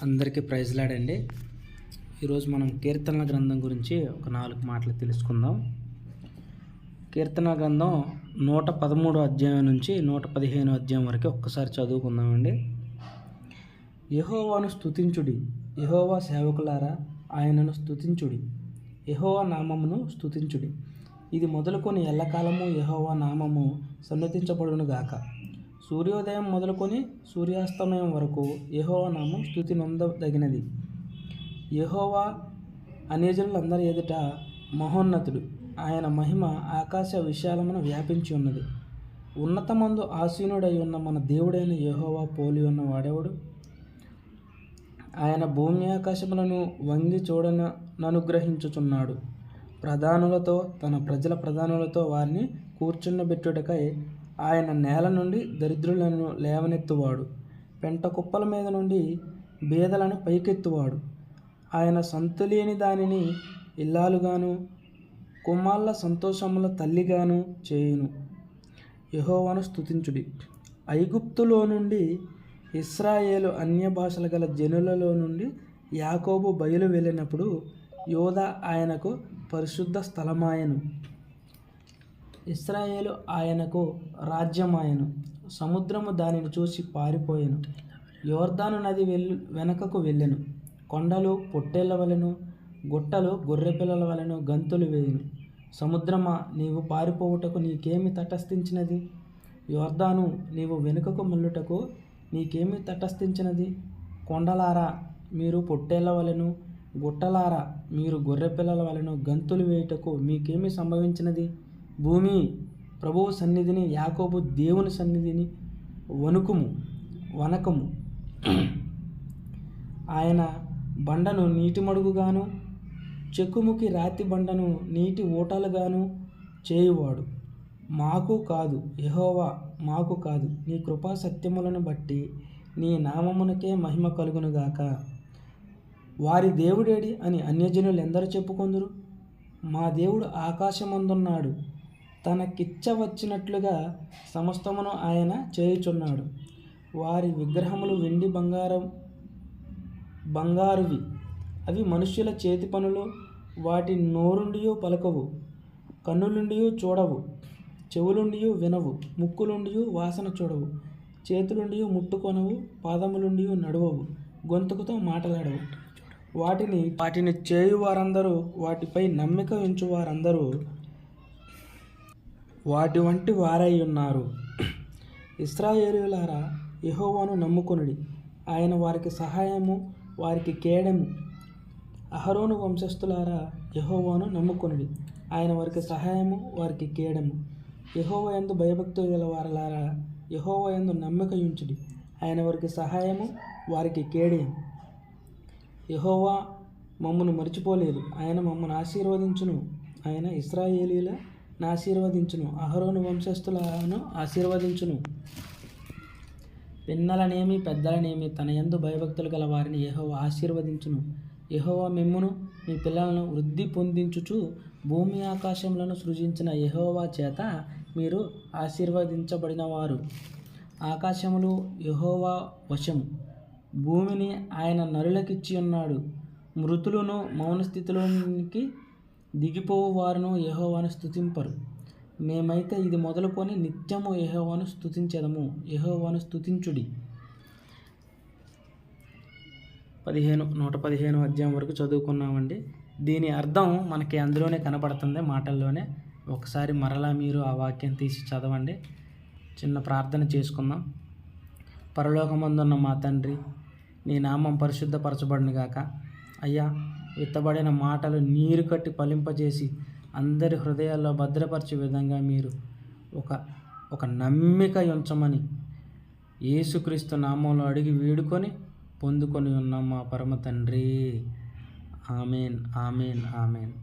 అందరికీ ప్రైజ్లాడండి. ఈరోజు మనం కీర్తనల గ్రంథం గురించి ఒక 4 మాటలు తెలుసుకుందాం. కీర్తన గ్రంథం 113 అధ్యాయం నుంచి 115 అధ్యాయం వరకు ఒక్కసారి చదువుకుందామండి. యెహోవాను స్తుతించుడి, యెహోవా సేవకులారా ఆయనను స్తుతించుడి, యెహోవా నామమును స్తుతించుడి. ఇది మొదలుకొని ఎల్లకాలము యెహోవా నామము సన్నుతించబడునుగాక. సూర్యోదయం మొదలుకొని సూర్యాస్తమయం వరకు యెహోవా నామం స్తుతి నొందదగినది. యెహోవా అన్యజనులందరి ఎదుట మహోన్నతుడు, ఆయన మహిమ ఆకాశ విశాలమున వ్యాపించి ఉన్నది. ఉన్నతమందు ఆసీనుడై ఉన్న మన దేవుడైన యెహోవా పోలి ఉన్న వాడెవడు? ఆయన భూమి ఆకాశములను వంగి చూడననుగ్రహించుచున్నాడు. ప్రధానులతో తన ప్రజల ప్రధానులతో వారిని కూర్చుండబెట్టుటకై ఆయన నేల నుండి దరిద్రులను లేవనెత్తువాడు. పెంట కుప్పల మీద నుండి బీదలను పైకెత్తువాడు. ఆయన సంతులేని దానిని ఇల్లాలుగాను కుమార్ల సంతోషముల తల్లిగాను చేయును. యెహోవాను స్తుతించుడి. ఐగుప్తులో నుండి ఇశ్రాయేలు అన్య భాషలు గల జనులలో నుండి యాకోబు బయలు వెళ్ళినప్పుడు యోధా ఆయనకు పరిశుద్ధ స్థలమాయను. ఇశ్రాయేలు ఆయనకు రాజ్యమాయను. సముద్రము దానిని చూసి పారిపోయెను. యోర్దాను నది వెనకకు వెళ్ళెను. కొండలు పొట్టేళ్ల వలెను, గుట్టలు గొర్రెపిల్లల వలెను గంతులు వేయును. సముద్రమా, నీవు పారిపోవుటకు నీకేమి తటస్థించినది? యోర్దాను, నీవు వెనుకకు మళ్ళుటకు నీకేమి తటస్థించినది? కొండలారా, మీరు పొట్టేళ్ల వలెను, గుట్టలారా, మీరు గొర్రెపిల్లల వలెను గంతులు వేయుటకు మీకేమి సంభవించినది? భూమి ప్రభువు సన్నిధిని, యాకోబు దేవుని సన్నిధిని వనకము. ఆయన బండను నీటి మడుగుగాను, చెక్కుముకి రాతి బండను నీటి ఊటలుగాను చేయువాడు. మాకు కాదు యెహోవా, మాకు కాదు, నీ కృపా సత్యములను బట్టి నీ నామమునకే మహిమ కలుగునుగాక. వారి దేవుడేడి అని అన్యజనులు ఎందరు చెప్పుకొందురు? మా దేవుడు ఆకాశమందున్నాడు, తనకిచ్చ వచ్చినట్లుగా సమస్తమును ఆయన చేయుచున్నాడు. వారి విగ్రహములు వెండి బంగారువి, అవి మనుష్యుల చేతి పనులు. వాటి నోరుండియు పలకవు, కన్నులుండియు చూడవు, చెవులుండియు వినవు, ముక్కులుండియు వాసన చూడవు, చేతులుండియు ముట్టుకొనవు, పాదములుండియు నడవవు, గొంతుకుతో మాట్లాడవు. వాటిని చేయువారందరూ, వాటిపై నమ్మిక ఉంచువారందరూ వాటి వంటి వారై ఉన్నారు. ఇశ్రాయేలీయులారా, యెహోవాను నమ్ముకొనుడి, ఆయన వారికి సహాయము, వారికి కేడెము. అహరోను వంశస్థులారా, యెహోవాను నమ్ముకొనుడి, ఆయన వారికి సహాయము, వారికి కేడెము. యెహోవా యందు భయభక్తులు గల వారలారా, యెహోవా యందు నమ్మిక ఉంచుడి, ఆయన వారికి సహాయము, వారికి కేడెము. యెహోవా మమ్మను మరిచిపోలేదు, ఆయన మమ్మను ఆశీర్వదించును. ఆయన ఇశ్రాయేలీయులను ఆశీర్వదించును, అహరోను వంశస్థులను ఆశీర్వదించును. పిన్నలనేమి పెద్దలనేమి తన యందు భయభక్తులు గల వారిని యెహోవా ఆశీర్వదించును. యెహోవా మిమ్మును మీ పిల్లలను వృద్ధి పొందించుచు భూమి ఆకాశములను సృజించిన యెహోవా చేత మీరు ఆశీర్వదించబడినవారు. ఆకాశములు యెహోవా వశము, భూమిని ఆయన నరులకిచ్చి ఉన్నాడు. మృతులను మౌనస్థితిలోనికి దిగిపోవు వారును యెహోవాను స్తుతింపరు. మేమైతే ఇది మొదలుకొని నిత్యము యెహోవాను స్తుతించెదము. యెహోవాను స్తుతించుడి. 115 అధ్యాయం వరకు చదువుకున్నామండి. దీని అర్థం మనకి అందులోనే కనపడుతుంది, మాటల్లోనే. ఒకసారి మరలా మీరు ఆ వాక్యం తీసి చదవండి. చిన్న ప్రార్థన చేసుకుందాం. పరలోకమందున్న మా తండ్రి, నీ నామం పరిశుద్ధపరచబడునుగాక. అయ్యా, విత్తబడిన మాటలు నీరు కట్టి ఫలింపజేసి అందరి హృదయాల్లో భద్రపరిచే విధంగా మీరు ఒక నమ్మిక ఉంచమని యేసుక్రీస్తు నామంలో అడిగి వేడుకొని పొందుకొని ఉన్నాం మా పరమ తండ్రి. Amen, amen, amen.